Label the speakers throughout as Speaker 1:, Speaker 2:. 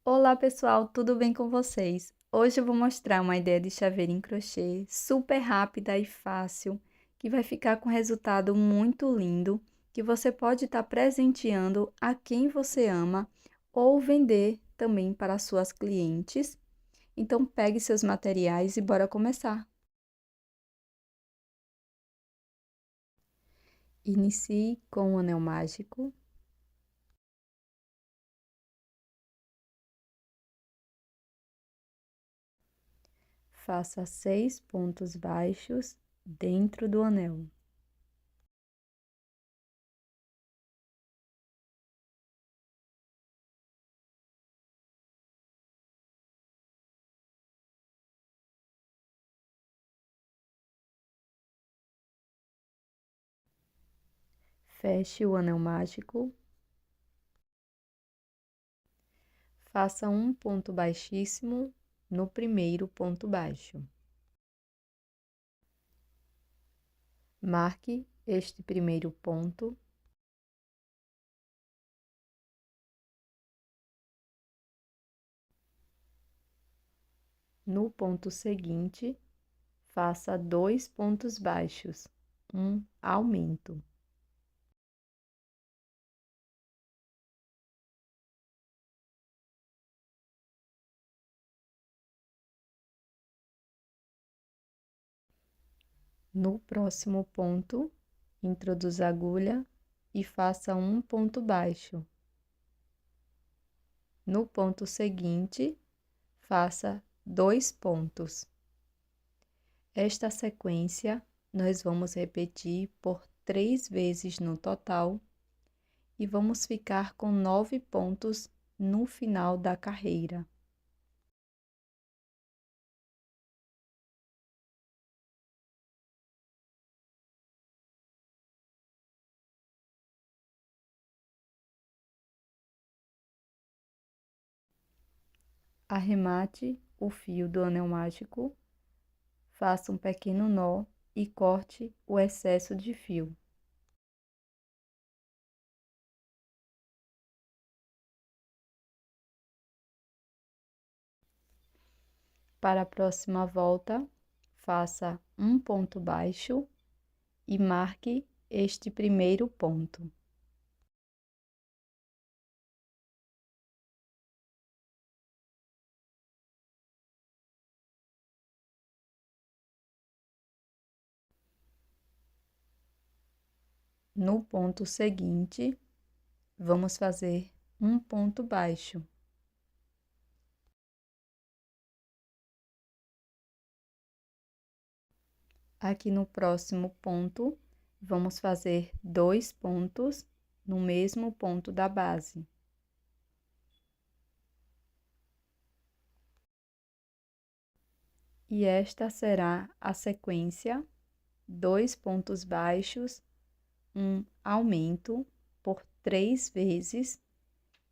Speaker 1: Olá pessoal, tudo bem com vocês? Hoje eu vou mostrar uma ideia de chaveiro em crochê super rápida e fácil, que vai ficar com resultado muito lindo, que você pode estar presenteando a quem você ama ou vender também para suas clientes. Então pegue seus materiais e bora começar. Inicie com o anel mágico. Faça 6 pontos baixos dentro do anel. Feche o anel mágico. Faça um ponto baixíssimo no primeiro ponto baixo. Marque este primeiro ponto. No ponto seguinte, faça 2 pontos baixos, um aumento. No próximo ponto, introduza a agulha e faça um ponto baixo. No ponto seguinte, faça 2 pontos. Esta sequência nós vamos repetir por 3 vezes no total e vamos ficar com 9 pontos no final da carreira. Arremate o fio do anel mágico, faça um pequeno nó e corte o excesso de fio. Para a próxima volta, faça um ponto baixo e marque este primeiro ponto. No ponto seguinte, vamos fazer um ponto baixo. Aqui no próximo ponto, vamos fazer 2 pontos no mesmo ponto da base. E esta será a sequência: 2 pontos baixos, um aumento por 3 vezes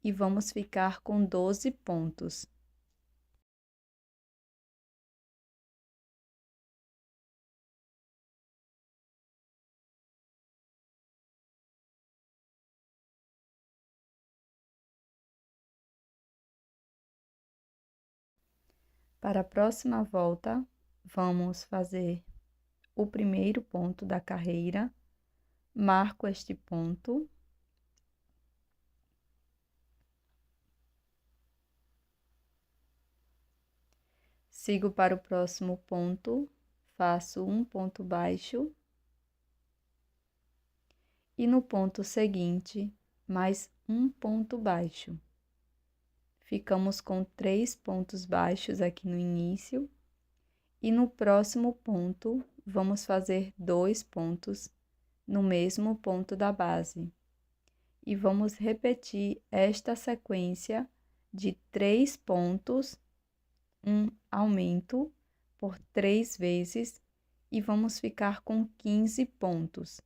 Speaker 1: e vamos ficar com 12 pontos. Para a próxima volta, vamos fazer o primeiro ponto da carreira, marco este ponto. Sigo para o próximo ponto, faço um ponto baixo. E no ponto seguinte, mais um ponto baixo. Ficamos com 3 pontos baixos aqui no início. E no próximo ponto, vamos fazer 2 pontos no mesmo ponto da base. E vamos repetir esta sequência de 3 pontos, um aumento por 3 vezes e vamos ficar com 15 pontos.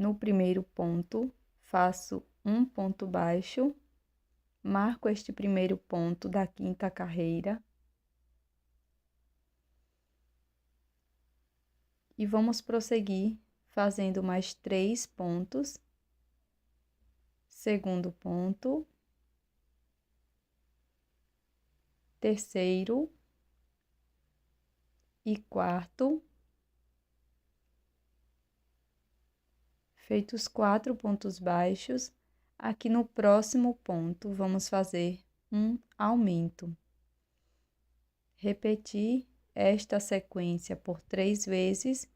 Speaker 1: No primeiro ponto, faço um ponto baixo, marco este primeiro ponto da quinta carreira. E vamos prosseguir fazendo mais 3 pontos. Segundo ponto, terceiro e quarto. Feitos 4 pontos baixos, aqui no próximo ponto, vamos fazer um aumento. Repetir esta sequência por 3 vezes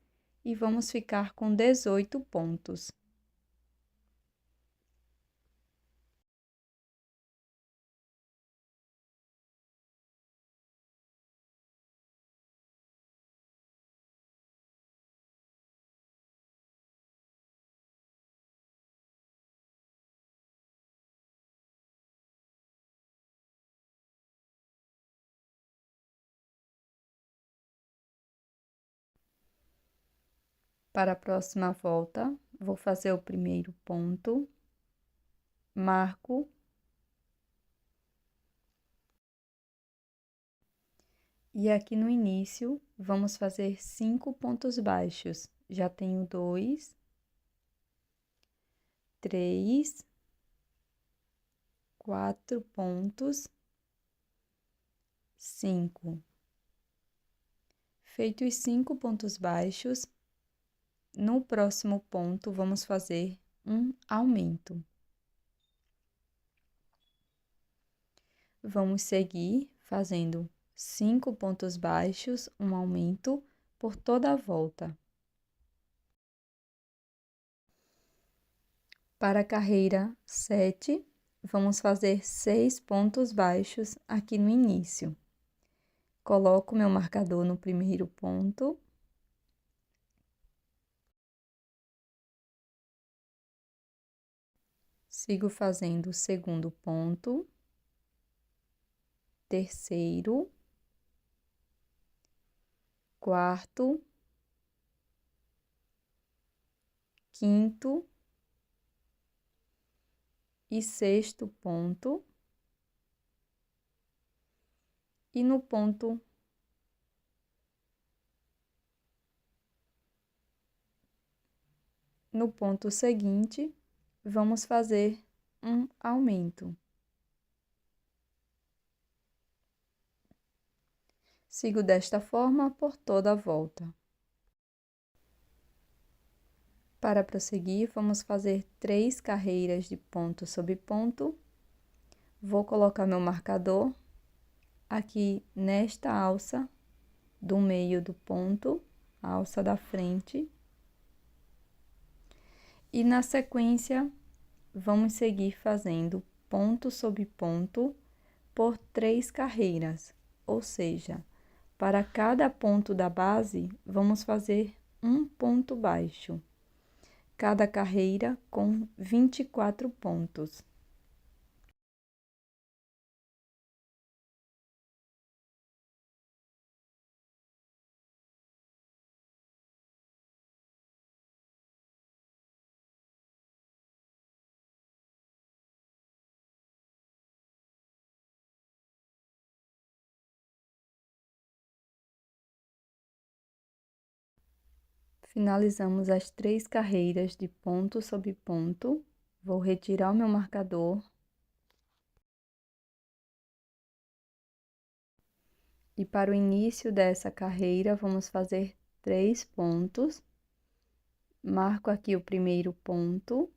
Speaker 1: e vamos ficar com 18 pontos. Para a próxima volta, vou fazer o primeiro ponto, marco, e aqui no início, vamos fazer 5 pontos baixos. Já tenho 2, 3, 4 pontos, 5. Feitos os 5 pontos baixos, no próximo ponto, vamos fazer um aumento. Vamos seguir fazendo 5 pontos baixos, um aumento por toda a volta. Para a carreira 7, vamos fazer 6 pontos baixos aqui no início. Coloco meu marcador no primeiro ponto. Sigo fazendo o segundo ponto, terceiro, quarto, quinto e sexto ponto. E no ponto seguinte, vamos fazer um aumento. Sigo desta forma por toda a volta. Para prosseguir, vamos fazer 3 carreiras de ponto sobre ponto. Vou colocar meu marcador aqui nesta alça do meio do ponto, a alça da frente. E na sequência, vamos seguir fazendo ponto sobre ponto por 3 carreiras, ou seja, para cada ponto da base, vamos fazer um ponto baixo. Cada carreira com 24 pontos. Finalizamos as 3 carreiras de ponto sobre ponto. Vou retirar o meu marcador. E para o início dessa carreira, vamos fazer 3 pontos. Marco aqui o primeiro ponto.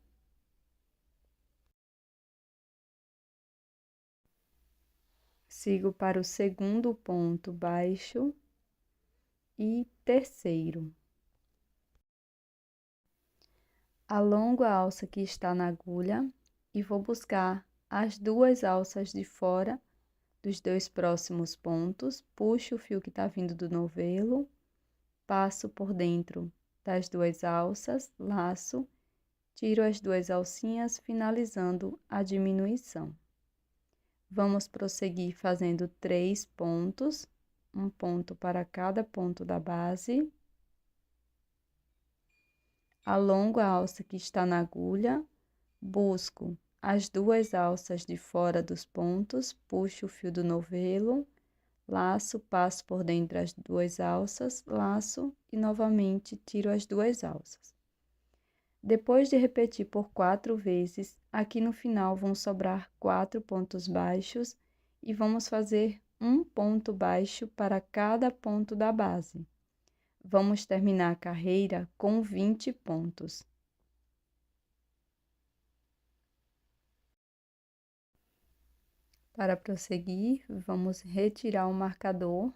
Speaker 1: Sigo para o segundo ponto baixo e terceiro. Alongo a alça que está na agulha e vou buscar as 2 alças de fora dos 2 próximos pontos, puxo o fio que está vindo do novelo, passo por dentro das 2 alças, laço, tiro as 2 alcinhas, finalizando a diminuição. Vamos prosseguir fazendo 3 pontos, um ponto para cada ponto da base. alongo a alça que está na agulha, busco as 2 alças de fora dos pontos, puxo o fio do novelo, laço, passo por dentro as 2 alças, laço e novamente tiro as 2 alças. Depois de repetir por 4 vezes, aqui no final vão sobrar 4 pontos baixos e vamos fazer um ponto baixo para cada ponto da base. Vamos terminar a carreira com 20 pontos. Para prosseguir, vamos retirar o marcador.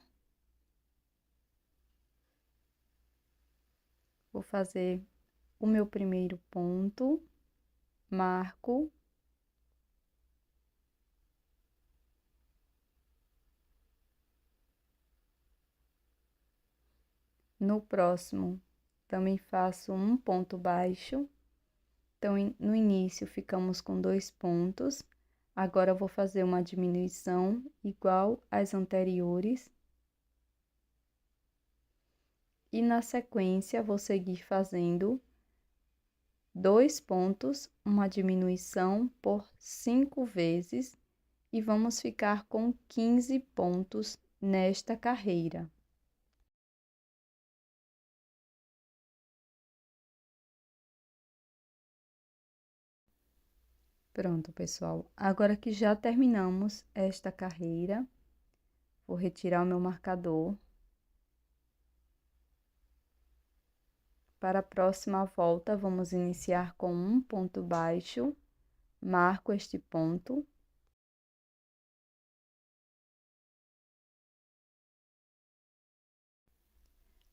Speaker 1: Vou fazer o meu primeiro ponto, marco. No próximo, também faço um ponto baixo. Então, no início, ficamos com 2 pontos. Agora, eu vou fazer uma diminuição igual às anteriores. E na sequência, vou seguir fazendo 2 pontos, uma diminuição por 5 vezes. E vamos ficar com 15 pontos nesta carreira. Pronto, pessoal. Agora que já terminamos esta carreira, vou retirar o meu marcador. Para a próxima volta, vamos iniciar com um ponto baixo, marco este ponto.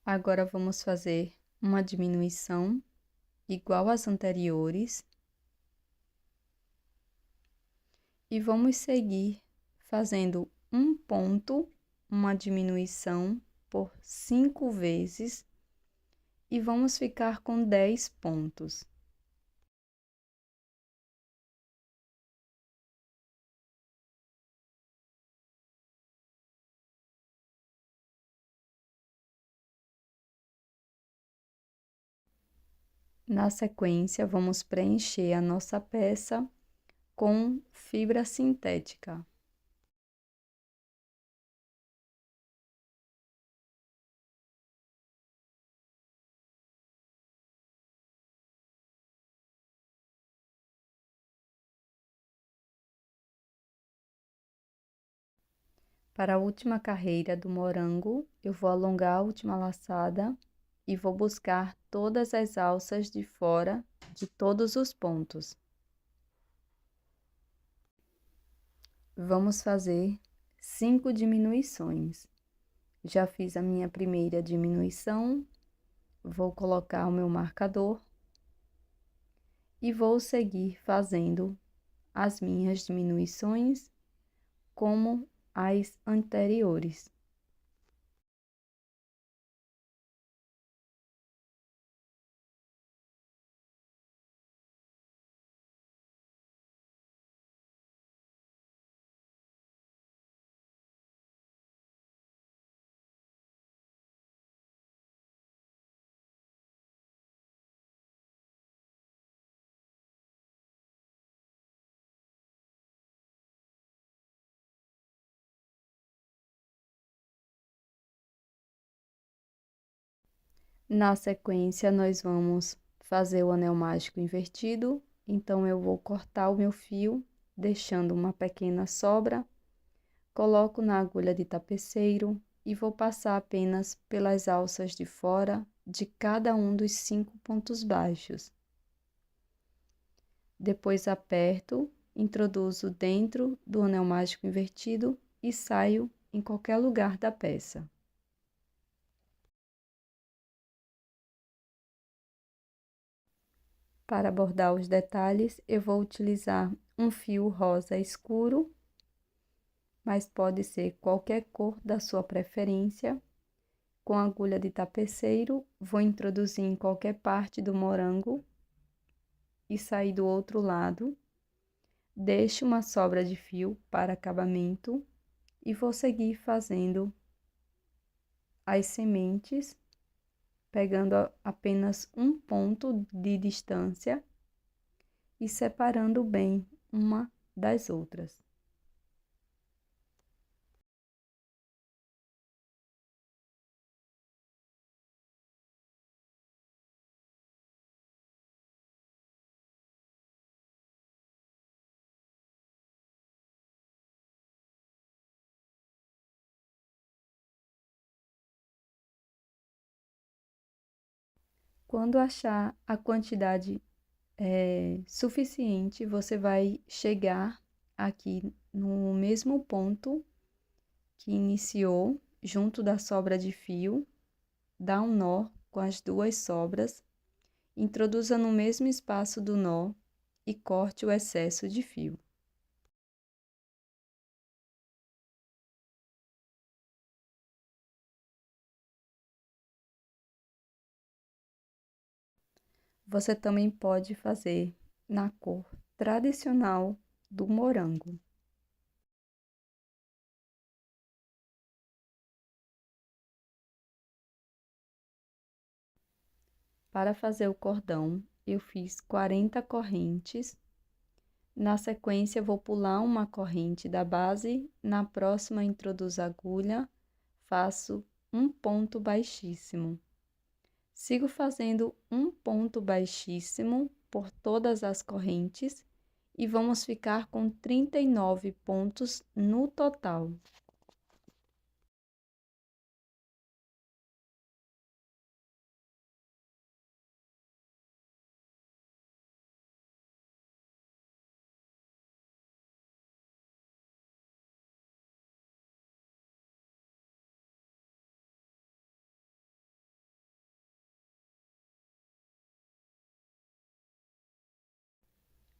Speaker 1: Agora, vamos fazer uma diminuição igual às anteriores. E vamos seguir fazendo um ponto, uma diminuição por 5 vezes. E vamos ficar com 10 pontos. Na sequência, vamos preencher a nossa peça com fibra sintética. Para a última carreira do morango, eu vou alongar a última laçada e vou buscar todas as alças de fora de todos os pontos. Vamos fazer 5 diminuições. Já fiz a minha primeira diminuição, vou colocar o meu marcador e vou seguir fazendo as minhas diminuições como as anteriores. Na sequência, nós vamos fazer o anel mágico invertido, então eu vou cortar o meu fio, deixando uma pequena sobra, coloco na agulha de tapeceiro e vou passar apenas pelas alças de fora de cada um dos 5 pontos baixos. Depois aperto, introduzo dentro do anel mágico invertido e saio em qualquer lugar da peça. Para bordar os detalhes, eu vou utilizar um fio rosa escuro, mas pode ser qualquer cor da sua preferência. Com a agulha de tapeceiro, vou introduzir em qualquer parte do morango e sair do outro lado. Deixo uma sobra de fio para acabamento e vou seguir fazendo as sementes pegando apenas um ponto de distância e separando bem uma das outras. Quando achar a quantidade suficiente, você vai chegar aqui no mesmo ponto que iniciou, junto da sobra de fio, dá um nó com as duas sobras, introduza no mesmo espaço do nó e corte o excesso de fio. Você também pode fazer na cor tradicional do morango. Para fazer o cordão, eu fiz 40 correntes. Na sequência, vou pular uma corrente da base, na próxima introduzo a agulha, faço um ponto baixíssimo. Sigo fazendo um ponto baixíssimo por todas as correntes e vamos ficar com 39 pontos no total.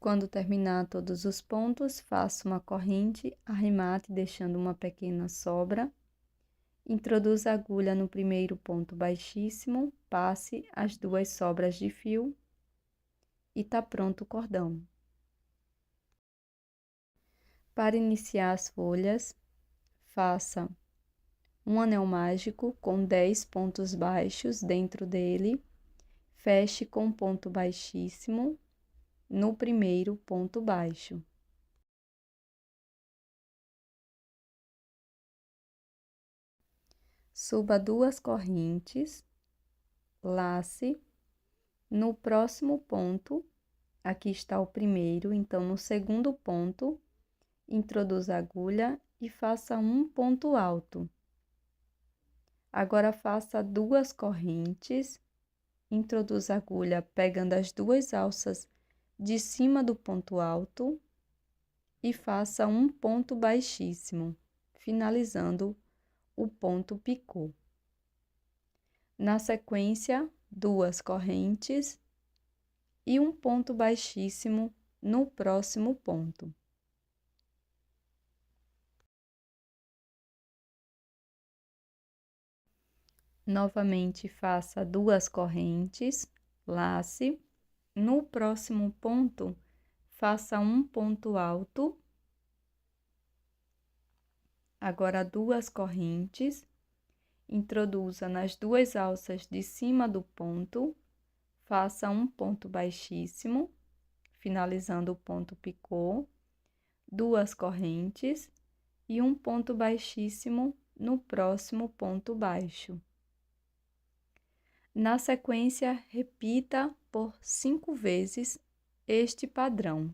Speaker 1: Quando terminar todos os pontos, faço uma corrente, arremate deixando uma pequena sobra. Introduza a agulha no primeiro ponto baixíssimo, passe as duas sobras de fio e tá pronto o cordão. Para iniciar as folhas, faça um anel mágico com 10 pontos baixos dentro dele, feche com ponto baixíssimo no primeiro ponto baixo. Suba 2 correntes, lace. No próximo ponto, aqui está o primeiro, então no segundo ponto, introduza a agulha e faça um ponto alto. Agora faça 2 correntes, introduza a agulha pegando as 2 alças de cima do ponto alto e faça um ponto baixíssimo, finalizando o ponto picô. Na sequência, 2 correntes e um ponto baixíssimo no próximo ponto. Novamente, faça 2 correntes, lace. No próximo ponto, faça um ponto alto. Agora, 2 correntes, introduza nas 2 alças de cima do ponto, faça um ponto baixíssimo, finalizando o ponto picô, 2 correntes e um ponto baixíssimo no próximo ponto baixo. Na sequência, repita por 5 vezes este padrão.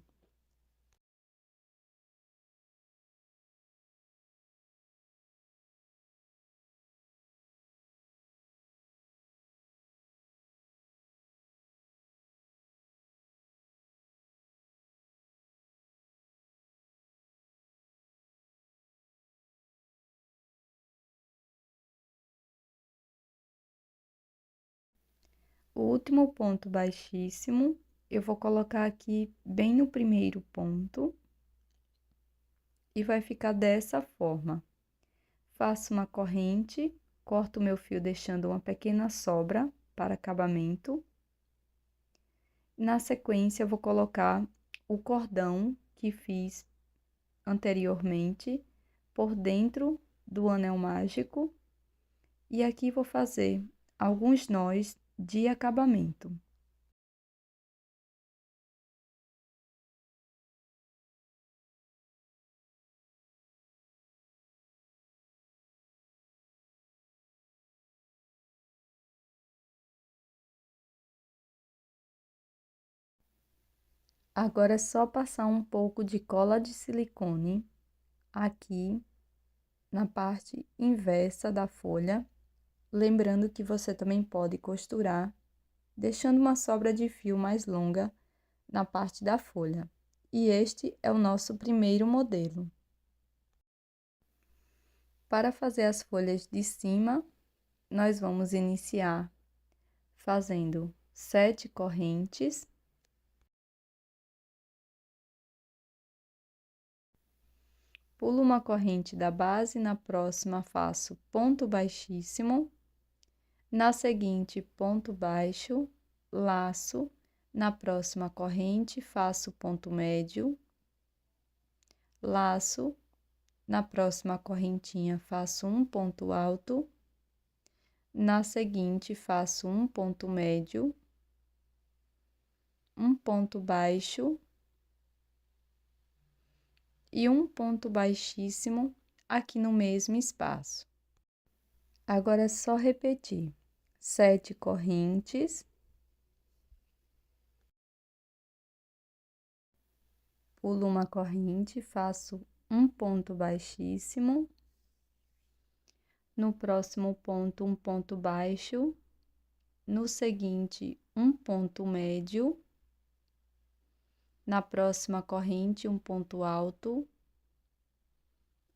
Speaker 1: O último ponto baixíssimo, eu vou colocar aqui bem no primeiro ponto e vai ficar dessa forma. Faço uma corrente, corto o meu fio deixando uma pequena sobra para acabamento. Na sequência, eu vou colocar o cordão que fiz anteriormente por dentro do anel mágico e aqui vou fazer alguns nós de acabamento. Agora é só passar um pouco de cola de silicone aqui na parte inversa da folha, lembrando que você também pode costurar, deixando uma sobra de fio mais longa na parte da folha. E este é o nosso primeiro modelo. Para fazer as folhas de cima, nós vamos iniciar fazendo 7 correntes. Pulo uma corrente da base, na próxima faço ponto baixíssimo, na seguinte ponto baixo, laço, na próxima corrente faço ponto médio, laço, na próxima correntinha faço um ponto alto, na seguinte faço um ponto médio, um ponto baixo e um ponto baixíssimo aqui no mesmo espaço. Agora é só repetir 7 correntes, pulo uma corrente, faço um ponto baixíssimo, no próximo ponto um ponto baixo, no seguinte um ponto médio, na próxima corrente um ponto alto,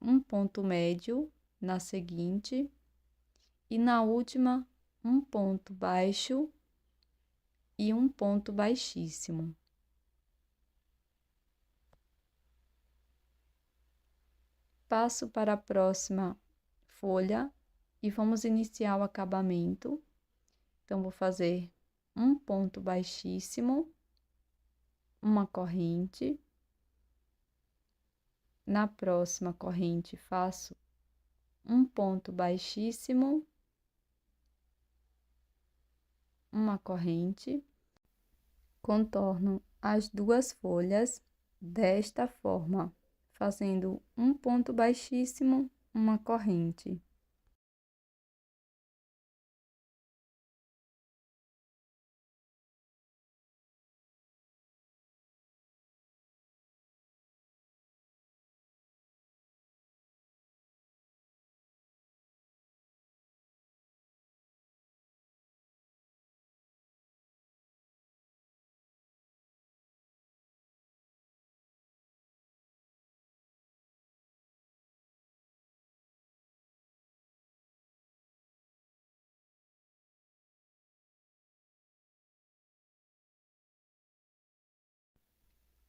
Speaker 1: um ponto médio na seguinte e na última um ponto baixo e um ponto baixíssimo. Passo para a próxima folha e vamos iniciar o acabamento. Então, vou fazer um ponto baixíssimo, uma corrente. Na próxima corrente, faço um ponto baixíssimo, uma corrente. Contorno as duas folhas desta forma, fazendo um ponto baixíssimo, uma corrente.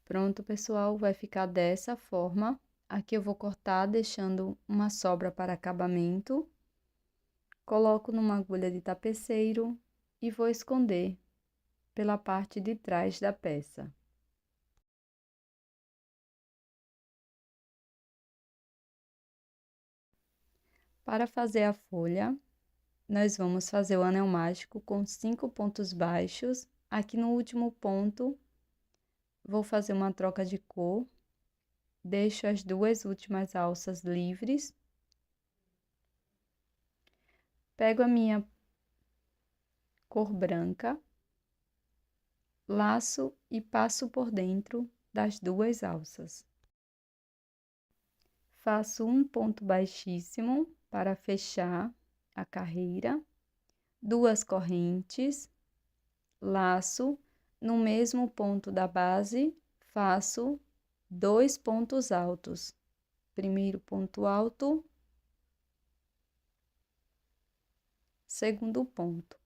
Speaker 1: Pronto, pessoal, vai ficar dessa forma. Aqui eu vou cortar, deixando uma sobra para acabamento. Coloco numa agulha de tapeceiro e vou esconder pela parte de trás da peça. Para fazer a folha, nós vamos fazer o anel mágico com 5 pontos baixos. Aqui no último ponto, vou fazer uma troca de cor. Deixo as duas últimas alças livres. Pego a minha cor branca, laço e passo por dentro das duas alças. Faço um ponto baixíssimo para fechar a carreira, 2 correntes, laço, no mesmo ponto da base, faço 2 pontos altos. Primeiro ponto alto, segundo ponto,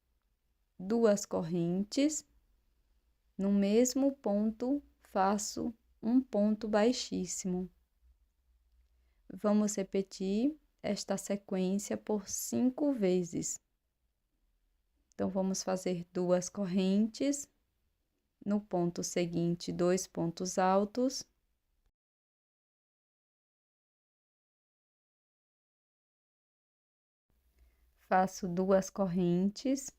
Speaker 1: 2 correntes, no mesmo ponto faço um ponto baixíssimo. Vamos repetir esta sequência por 5 vezes. Então, vamos fazer 2 correntes, no ponto seguinte, 2 pontos altos. faço 2 correntes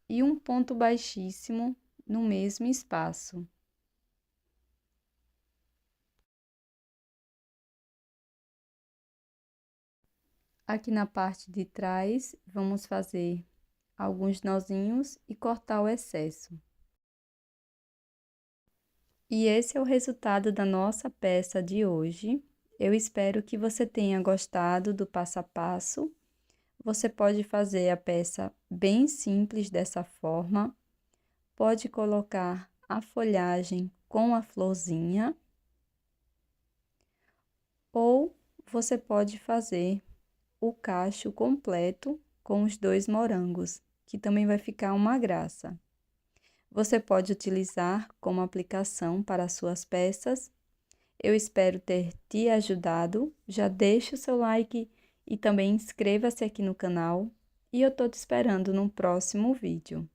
Speaker 1: e um ponto baixíssimo no mesmo espaço. Aqui na parte de trás, vamos fazer alguns nozinhos e cortar o excesso. E esse é o resultado da nossa peça de hoje. Eu espero que você tenha gostado do passo a passo. Você pode fazer a peça bem simples dessa forma. Pode colocar a folhagem com a florzinha. Ou você pode fazer o cacho completo com os 2 morangos, que também vai ficar uma graça. Você pode utilizar como aplicação para suas peças. Eu espero ter te ajudado. Já deixa o seu like e também inscreva-se aqui no canal. E eu tô te esperando no próximo vídeo.